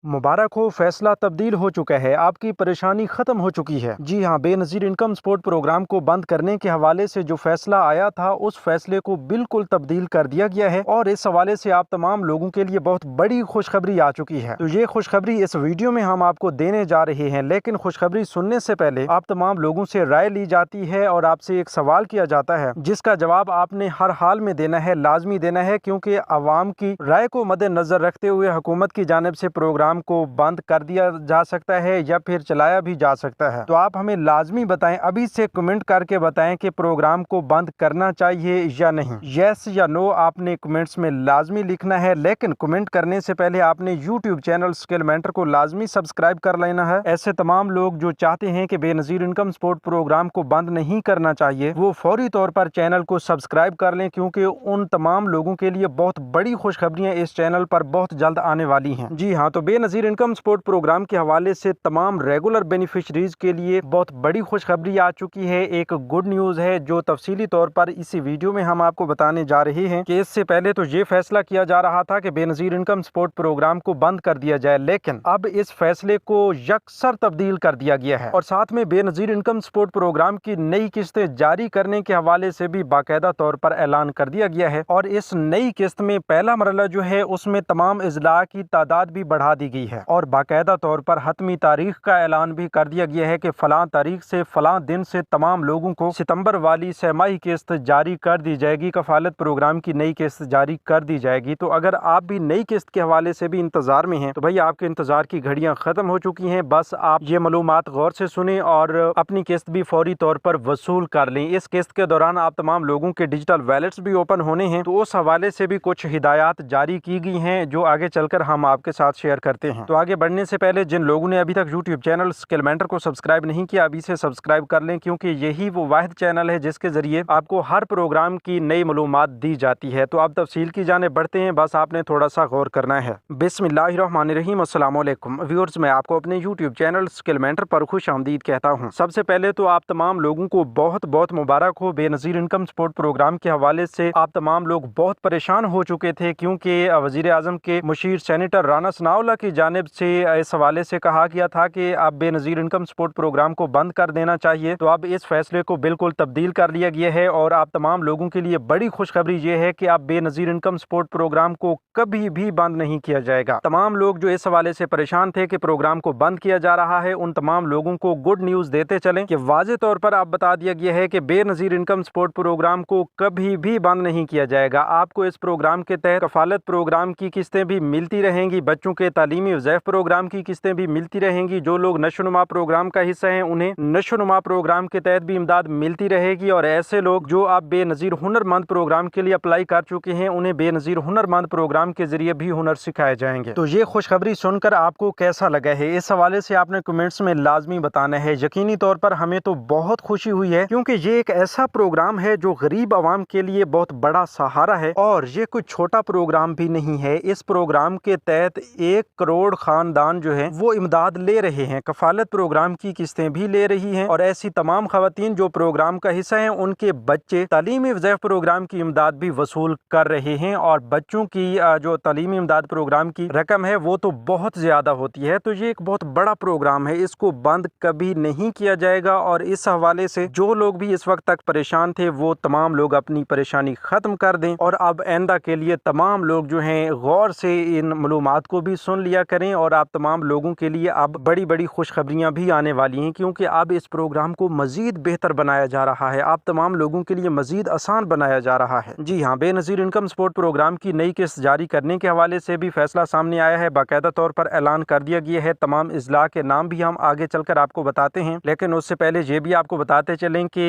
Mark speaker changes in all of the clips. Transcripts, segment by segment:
Speaker 1: मुबारक हो, फैसला तब्दील हो चुका है, आपकी परेशानी खत्म हो चुकी है। जी हाँ, बेनज़ीर इनकम सपोर्ट प्रोग्राम को बंद करने के हवाले से जो फैसला आया था, उस फैसले को बिल्कुल तब्दील कर दिया गया है और इस हवाले से आप तमाम लोगों के लिए बहुत बड़ी खुशखबरी आ चुकी है। तो ये खुशखबरी इस वीडियो में हम आपको देने जा रहे हैं, लेकिन खुशखबरी सुनने से पहले आप तमाम लोगों से राय ली जाती है और आपसे एक सवाल किया जाता है, जिसका जवाब आपने हर हाल में देना है, लाजमी देना है, क्योंकि अवाम की राय को मद्देनजर रखते हुए हुकूमत की जानिब से प्रोग्राम को बंद कर दिया जा सकता है या फिर चलाया भी जा सकता है। तो आप हमें लाजमी बताएं, अभी से कमेंट करके बताएं कि प्रोग्राम को बंद करना चाहिए या नहीं। यस या नो आपने कमेंट्स में लाजमी लिखना है, लेकिन कमेंट करने से पहले आपने यूट्यूब चैनल स्किल मेंटर को लाजमी सब्सक्राइब कर लेना है। ऐसे तमाम लोग जो चाहते हैं कि बेनज़ीर इनकम सपोर्ट प्रोग्राम को बंद नहीं करना चाहिए, वो फौरी तौर पर चैनल को सब्सक्राइब कर लें, क्योंकि उन तमाम लोगों के लिए बहुत बड़ी खुशखबरियां इस चैनल पर बहुत जल्द आने वाली हैं। जी हाँ, तो बेनज़ीर इनकम सपोर्ट प्रोग्राम के हवाले से तमाम रेगुलर बेनिफिशरीज के लिए बहुत बड़ी खुशखबरी आ चुकी है। एक गुड न्यूज़ है जो तफसीली तौर पर इसी वीडियो में हम आपको बताने जा रहे हैं कि इससे पहले तो ये फैसला किया जा रहा था कि बेनज़ीर इनकम सपोर्ट प्रोग्राम को बंद कर दिया जाए, लेकिन अब इस फैसले को यकसर तब्दील कर दिया गया है और साथ में बेनज़ीर इनकम सपोर्ट प्रोग्राम की नई किस्तें जारी करने के हवाले से भी बाकायदा तौर पर ऐलान कर दिया गया है। और इस नई किस्त में पहला मरला जो है उसमें तमाम इजला की तादाद भी बढ़ा दी गई है और बाकायदा तौर पर हतमी तारीख का ऐलान भी कर दिया गया है कि फलां तारीख से फलां दिन से तमाम लोगों को सितंबर वाली सहमाही किस्त जारी कर दी जाएगी, कफालत प्रोग्राम की नई किस्त जारी कर दी जाएगी। तो अगर आप भी नई किस्त के हवाले से भी इंतजार में हैं, तो भाई आपके इंतजार की घड़ियां खत्म हो चुकी हैं। बस आप ये मालूमात गौर से सुने और अपनी किस्त भी फौरी तौर पर वसूल कर लें। इस किस्त के दौरान आप तमाम लोगों के डिजिटल वैलेट्स भी ओपन होने हैं, तो उस हवाले से भी कुछ हिदायत जारी की गई हैं जो आगे चलकर हम आपके साथ शेयर करते हैं। तो आगे बढ़ने से पहले जिन लोगों ने अभी तक यूट्यूब चैनल स्किल मेंटर को सब्सक्राइब नहीं किया, अभी से सब्सक्राइब कर लें, क्योंकि यही वो वाहिद चैनल है जिसके जरिए आपको हर प्रोग्राम की नई मालूमात दी जाती है। तो अब तफसील की जाने बढ़ते हैं, बस आपने थोड़ा सा गौर करना है। बिस्मिल्लाहिर्रहमानिर्रहीम, अस्सलाम वालेकुम व्यूअर्स, मैं आपको अपने यूट्यूब चैनल स्किल मेंटर पर खुश आमदीद कहता हूँ। सबसे पहले तो आप तमाम लोगों को बहुत बहुत मुबारक हो। बेनज़ीर इनकम सपोर्ट प्रोग्राम के हवाले से आप तमाम लोग बहुत परेशान हो चुके थे, क्योंकि वज़ीर आज़म के मुशीर सेनेटर राना सनाउल्लाह की जानिब से इस हवाले से कहा गया था कि अब बेनज़ीर इनकम सपोर्ट प्रोग्राम को बंद कर देना चाहिए। तो अब इस फैसले को बिल्कुल तब्दील कर लिया गया है और आप तमाम लोगों के लिए बड़ी खुशखबरी ये है कि अब बेनज़ीर इनकम सपोर्ट प्रोग्राम को कभी भी बंद नहीं किया जाएगा। तमाम लोग जो इस हवाले से परेशान थे कि प्रोग्राम को बंद किया जा रहा है, उन तमाम लोगों को गुड न्यूज़ देते चलें कि वाज़े तौर पर आप बता दिया गया है कि बेनज़ीर इनकम सपोर्ट प्रोग्राम को कभी भी बंद नहीं किया जाएगा। आपको इस प्रोग्राम के तहत कफालत प्रोग्राम की किस्तें भी मिलती रहेंगी, बच्चों के तालीमी वज़ैफ़ प्रोग्राम की किस्तें भी मिलती रहेंगी। जो लोग नशोनुमा प्रोग्राम का हिस्सा हैं, उन्हें नशोनुमा प्रोग्राम के तहत भी इमदाद मिलती रहेगी और ऐसे लोग जो अब बेनज़ीर हुनरमंद प्रोग्राम के लिए अप्लाई कर चुके हैं, उन्हें बेनज़ीर हुनरमंद प्रोग्राम के जरिए भी हुनर सिखाए जाएंगे। तो ये खुशखबरी सुनकर आपको कैसा लगा है, इस हवाले से आपने कमेंट्स में लाजमी बताना है। यकीनी तौर पर हमें तो बहुत खुशी हुई है, क्योंकि ये एक ऐसा प्रोग्राम है जो गरीब आवाम के लिए बहुत बड़ा सहारा है और ये कोई छोटा प्रोग्राम भी नहीं है। इस प्रोग्राम के तहत 1 करोड़ खानदान जो है वो इमदाद ले रहे हैं, कफालत प्रोग्राम की किस्तें भी ले रही हैं और ऐसी तमाम खवातीन जो प्रोग्राम का हिस्सा हैं, उनके बच्चे तालीमी वज़ैफ़ प्रोग्राम की इमदाद भी वसूल कर रहे हैं और बच्चों की जो तालीमी इमदाद प्रोग्राम की रकम है वो तो बहुत ज़्यादा होती है। तो ये एक बहुत बड़ा प्रोग्राम है, इसको बंद कभी नहीं किया जाएगा और इस हवाले से जो लोग भी इस वक्त तक परेशान थे, वो तमाम लोग अपनी परेशानी ख़त्म कर दें और अब आइंदा के लिए तमाम लोग जो हैं गौर से इन मालूमात को भी सुन लिया करें और आप तमाम लोगों के लिए अब बड़ी बड़ी खुशखबरियां भी आने वाली हैं, क्योंकि अब इस प्रोग्राम को मज़ीद बेहतर बनाया जा रहा है, आप तमाम लोगों के लिए मज़ीद आसान बनाया जा रहा है। जी हाँ, बेनज़ीर इनकम सपोर्ट प्रोग्राम की नई किस्त जारी करने के हवाले से भी फैसला सामने आया है, बाकायदा तौर पर ऐलान कर दिया गया है। तमाम इजला के नाम भी हम आगे चलकर आपको बताते हैं, लेकिन उससे पहले ये भी आपको बताते चलें कि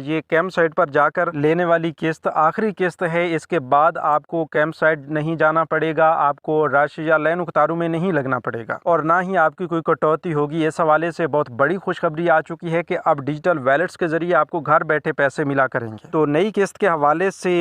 Speaker 1: ये कैंप साइट पर जाकर लेने वाली किस्त आखिरी किस्त है। इसके बाद आपको कैंप साइट नहीं जाना पड़ेगा, आपको रश या लाइन कतारों में नहीं लगना पड़ेगा और ना ही आपकी कोई कटौती होगी। इस हवाले से बहुत बड़ी खुशखबरी आ चुकी है कि अब डिजिटल वैलेट्स के जरिए आपको घर बैठे पैसे मिला करेंगे। तो नई किस्त के हवाले से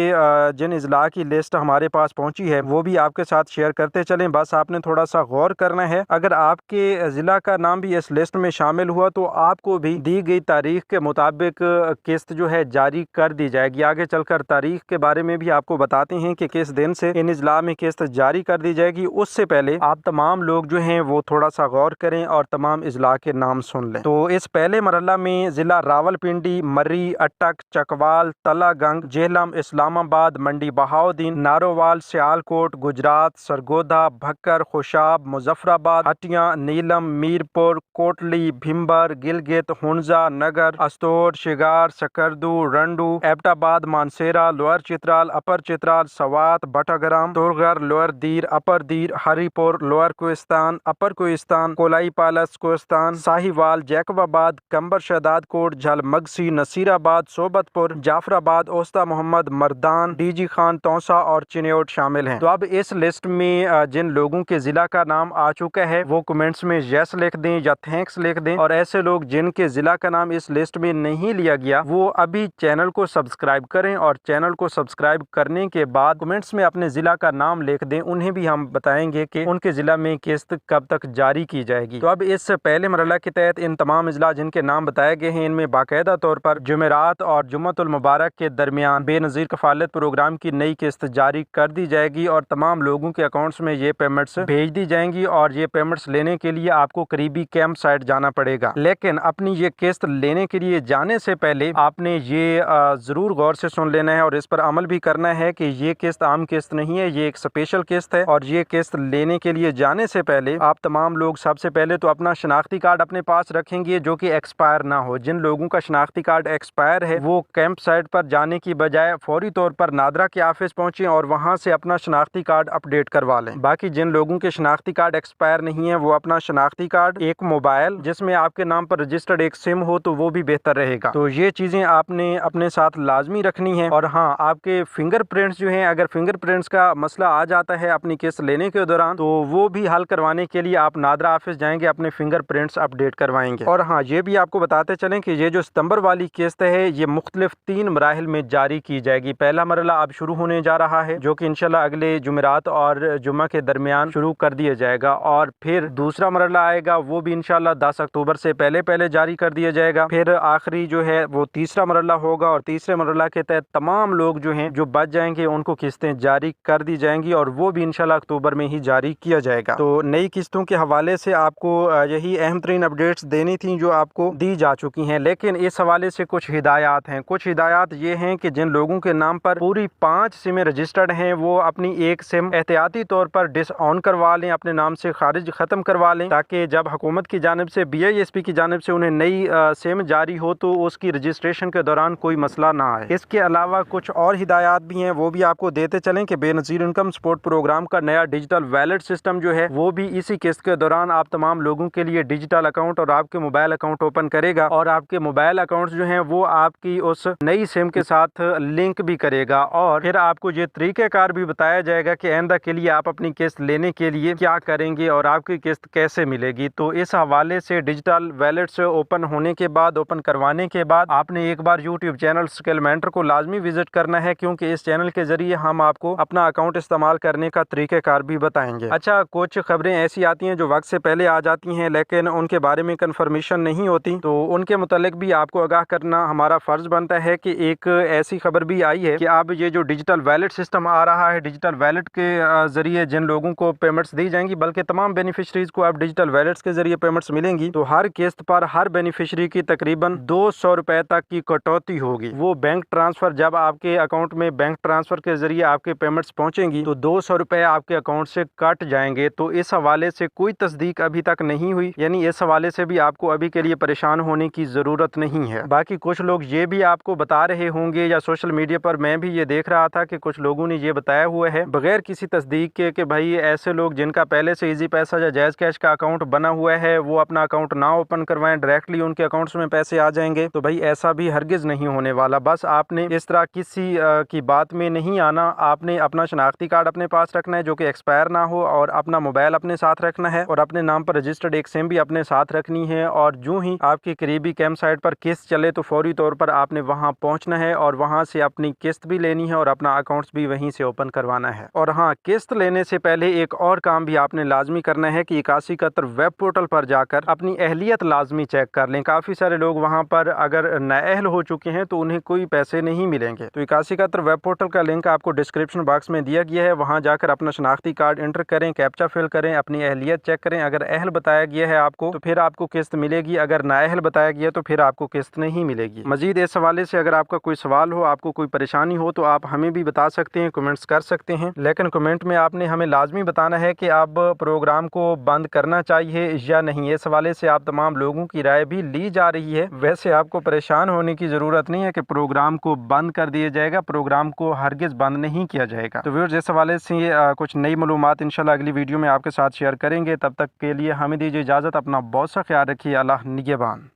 Speaker 1: जिन इजला की लिस्ट हमारे पास पहुंची है वो भी आपके साथ शेयर करते चलें, बस आपने थोड़ा सा गौर करना है। अगर आपके ज़िला का नाम भी इस लिस्ट में शामिल हुआ तो आपको भी दी गई तारीख के मुताबिक किस्त जो है जारी कर दी जाएगी। आगे चलकर तारीख के बारे में भी आपको बताते हैं कि किस दिन से इन इजला में किस्त जारी कर दी जाएगी। उससे पहले आप तमाम लोग जो हैं वो थोड़ा सा गौर करें और तमाम अजला के नाम सुन लें। तो इस पहले मरहला में ज़िला रावलपिंडी, मर्री, अटक, चकवाल, तलागंग, जेहलम, इस्लामाबाद, मंडी बहाउद्दीन, नारोवाल, सियालकोट, गुजरात, सरगोधा, भक्कर, खुशाब, मुजफ्फराबाद, हटिया, नीलम, मीरपुर, कोटली, भिम्बर, गिलगित, हुंजा, नगर, अस्तोर, शिगार, सकरदू, रंडू, एबटाबाद, मानसेरा, लोअर चित्राल, अपर चित्राल, सवात, बटाग्राम, तुरगर, लोअर दीर, अपर दीर, हरीपुर, लोअर कोहिस्तान, अपर कोहिस्तान, कोलाई पालस, कोहिस्तान, साहिवाल, जैकबाबाद, कंबर शहदाद कोट, झलमगसी, नसीराबाद, सोबतपुर, जाफराबाद, ओस्ता मोहम्मद, मर्दान, डीजी खान, तौसा और चिन्योट शामिल हैं। तो अब इस लिस्ट में जिन लोगों के जिला का नाम आ चुका है वो कमेंट्स में यस लिख दें या थैंक्स लिख दें, और ऐसे लोग जिनके जिला का नाम इस लिस्ट में नहीं लिया गया वो अभी चैनल को सब्सक्राइब करें, और चैनल को सब्सक्राइब करने के बाद कमेंट्स में अपने जिला का नाम लिख दें। उन्हें भी हम बताएंगे कि उनके जिला में किस्त कब तक जारी की जाएगी। तो अब इस पहले मरहला के तहत इन तमाम अजला जिनके नाम बताए गए हैं इनमें बाकायदा तौर पर जुमेरात और जुम्मतुल मुबारक के दरमियान बेनज़ीर कफालत प्रोग्राम की नई किस्त जारी कर दी जाएगी और तमाम लोगों के अकाउंट्स में ये पेमेंट्स भेज दी जाएंगी। और ये पेमेंट्स लेने के लिए आपको करीबी कैंप साइट जाना पड़ेगा, लेकिन अपनी ये किस्त लेने के लिए जाने से पहले आपने ये ज़रूर गौर से सुन लेना है और इस पर अमल भी करना है कि ये किस्त आम किस्त नहीं है, ये एक स्पेशल किस्त है। और ये किस्त लेने के लिए जाने से पहले आप तमाम लोग सबसे पहले तो अपना शनाख्ती कार्ड अपने पास रखेंगे जो कि एक्सपायर ना हो। जिन लोगों का शनाख्ती कार्ड एक्सपायर है वो कैंप साइट पर जाने की बजाय फौरी तौर पर नादरा के ऑफिस पहुंचे और वहां से अपना शनाख्ती कार्ड अपडेट करवा लें। बाकी जिन लोगों के शनाख्ती कार्ड एक्सपायर नहीं है वो अपना शनाख्ती कार्ड, एक मोबाइल जिसमें आपके नाम पर रजिस्टर्ड एक सिम हो तो वो भी बेहतर रहेगा। तो ये चीजें आपने अपने साथ लाजमी रखनी है। और हाँ, आपके फिंगरप्रिंट्स जो हैं, अगर फिंगरप्रिंट्स का मसला आ जाता है अपनी किस्त लेने के दौरान तो वो भी हल करवाने के लिए आप नादरा ऑफिस जाएंगे, अपने फिंगरप्रिंट्स अपडेट करवाएंगे। और हाँ, ये भी आपको बताते चलें कि ये जो सितंबर वाली किस्त है ये मुख्तलिफ 3 मराहिल में जारी की जाएगी। पहला मरहला अब शुरू होने जा रहा है जो कि इंशाल्लाह अगले जुमेरात और जुम्मा के दरमियान शुरू कर दिया जाएगा, और फिर दूसरा मरहला आएगा वो भी इंशाल्लाह 10 अक्टूबर से पहले पहले जारी कर दिया जाएगा। फिर आखिरी जो है वो तीसरा मरहला होगा और तीसरे मरहला के तहत तमाम लोग जो हैं जो बच जाएंगे उनको किस्तें जारी कर दी जाएंगी और वो भी इंशाल्लाह अक्टूबर में ही जारी किया जाएगा। तो नई किस्तों के हवाले से आपको यही अहम तरीन अपडेट्स देनी थी जो आपको दी जा चुकी हैं, लेकिन इस हवाले से कुछ हिदायत हैं। कुछ हिदायत ये हैं कि जिन लोगों के नाम पर पूरी 5 सिमें रजिस्टर्ड हैं वो अपनी एक सिम एहतियाती तौर पर डिस ऑन करवा लें, अपने नाम से खारिज खत्म करवा लें, ताकि जब हुकूमत की जानिब से BISP की जानिब से उन्हें नई सिम जारी हो तो उसकी रजिस्ट्रेशन के दौरान कोई मसला ना आए। इसके अलावा कुछ और हिदायत भी हैं वो भी आपको देते चलें कि बेनज़ीर इनकम सपोर्ट प्रोग्राम का नया डिजिटल वैलेट सिस्टम जो है वो भी इसी किस्त के दौरान आप तमाम लोगों के लिए डिजिटल अकाउंट और आपके मोबाइल अकाउंट ओपन करेगा और आपके मोबाइल अकाउंट जो हैं वो आपकी उस नई सिम के साथ लिंक भी करेगा। और फिर आपको ये तरीक़ेकार भी बताया जाएगा कि आइंदा के लिए आप अपनी किस्त लेने के लिए क्या करेंगे और आपकी किस्त कैसे मिलेगी। तो इस हवाले से डिजिटल वैलेट से ओपन होने के बाद, ओपन करवाने के बाद आपने एक बार यूट्यूब चैनल स्किल मेंटर को लाजमी विजिट करना है, क्योंकि इस चैनल के जरिए हम आपको अपना अकाउंट इस्तेमाल करने का तरीक़ेकार भी बताएंगे। अच्छा, कुछ खबरें ऐसी आती हैं जो वक्त से पहले आ जाती हैं लेकिन उनके बारे में कंफर्मेशन नहीं होती, तो उनके मुतालिक भी आपको आगाह करना हमारा फर्ज बनता है कि एक ऐसी खबर भी आई है कि अब ये जो डिजिटल वैलेट सिस्टम आ रहा है, डिजिटल वैलेट के जरिए जिन लोगों को पेमेंट्स दी जाएंगी, बल्कि तमाम बेनिफिशरीज को अब डिजिटल वैलेट्स के जरिए पेमेंट्स मिलेंगी, तो हर किस्त पर हर बेनिफिशरी की तकरीबन 200 रुपए तक की कटौती होगी। वो बैंक ट्रांसफर, जब आपके अकाउंट में बैंक ट्रांसफर के जरिए आपके पेमेंट्स पहुंचेंगी तो 200 रुपए आपके अकाउंट से कट जाएंगे। तो इस हवाले से कोई तस्दीक अभी तक नहीं हुई, यानी इस हवाले से भी आपको अभी के लिए परेशान होने की जरूरत नहीं है। बाकी कुछ लोग ये भी आपको बता रहे होंगे या सोशल मीडिया पर मैं भी ये देख रहा था कि कुछ लोगों ने ये बताया हुआ है बगैर किसी तस्दीक के कि भाई ऐसे लोग जिनका पहले से इजी पैसा या जायज कैश का अकाउंट बना हुआ है वो अपना अकाउंट ना ओपन करवाएं, डायरेक्टली उनके अकाउंट्स में पैसे आ जाएंगे। तो भाई ऐसा भी हरगिज नहीं होने वाला। बस आपने इस तरह किसी की बात में नहीं आना। आपने अपना शनाख्ती कार्ड अपने पास रखना है जो कि एक्सपायर ना हो, और अपना मोबाइल अपने साथ रखना है, और अपने नाम पर रजिस्टर्ड एक सिम भी अपने साथ रखनी है। और जो ही आपकी करीबी कैंप साइट पर किस्त चले तो फौरी तौर पर आपने वहां पहुंचना है और वहां से अपनी किस्त भी लेनी है और अपना अकाउंट्स भी वहीं से ओपन करवाना है। और हाँ, किस्त लेने से पहले एक और काम भी आपने लाजमी करना है कि 8171 वेब पोर्टल पर जाकर अपनी अहलियत लाजमी चेक कर लें। काफी सारे लोग वहां पर अगर नाअहल हो चुके हैं तो उन्हें कोई पैसे नहीं मिलेंगे। तो 8171 वेब पोर्टल का लिंक आपको डिस्क्रिप्शन बॉक्स में दिया गया है, वहां जाकर अपना शनाख्ती कार्ड एंटर करें, कैप्चा पर्चा फिल करें, अपनी अहलियत चेक करें। अगर अहल बताया गया है आपको तो फिर आपको किस्त मिलेगी, अगर नाअहल बताया गया तो फिर आपको किस्त नहीं मिलेगी। मजीद इस हवाले से अगर आपका कोई सवाल हो, आपको कोई परेशानी हो तो आप हमें भी बता सकते हैं, कमेंट्स कर सकते हैं। लेकिन कमेंट में आपने हमें लाजमी बताना है कि आप प्रोग्राम को बंद करना चाहिए या नहीं। इस हवाले से आप तमाम लोगों की राय भी ली जा रही है। वैसे आपको परेशान होने की ज़रूरत नहीं है कि प्रोग्राम को बंद कर दिया जाएगा, प्रोग्राम को हरगिज़ बंद नहीं किया जाएगा। तो व्यूअर्स, इस हवाले से कुछ नई मालूमात इंशाल्लाह अगली वीडियो में आपके साथ शेयर करेंगे। तब तक के लिए हमें दीजिए इजाज़त। अपना बहुत सा ख्याल रखिए। अल्लाह निगहबान।